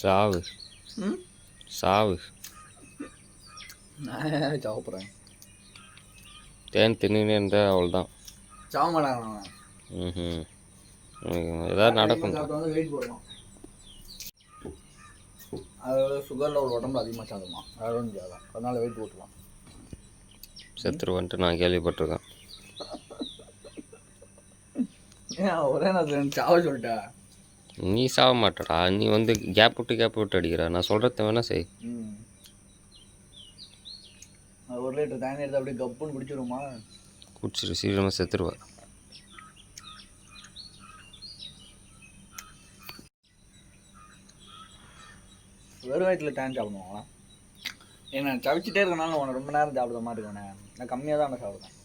சாவு சாவு. நான் சாவ போகிறேன். தேன் தின்னுனே இருந்தால் அவ்வளோதான். சாவ மாட்டாங்க. ஏதாவது நடக்கும். வெயிட் போடலாம். அதோட சுகர் லெவல் உடம்புல அதிகமாக சாப்பிடுமா, அதோட ஜாதம், அதனால வெயிட் போட்டுலாம். செத்துருவன்ட்டு நான் கேள்விப்பட்டிருக்கேன். ஏன் ஒரே நான் சாவ சொல்லிட்டேன். நீ சாக மாட்டடா, நீ வந்து கேப் விட்டு அடிக்கிற. நான் சொல்கிறத வேணா செய். ஒரு லிட்டர் தண்ணி எடுத்து அப்படியே கப்புன்னு குடிச்சிடுமா? குடிச்சிட்டு சீக்கிரமாக செத்துருவா. வெறும் வயிற்றில் தேன் சாப்பிடுவாங்களா? ஏன்னா சவிச்சிட்டே இருக்கனால உனக்கு ரொம்ப நேரம் சாப்பிட மாதிரி இருக்கேன். நான் கம்மியாக தான் சாப்பிடுவேன்.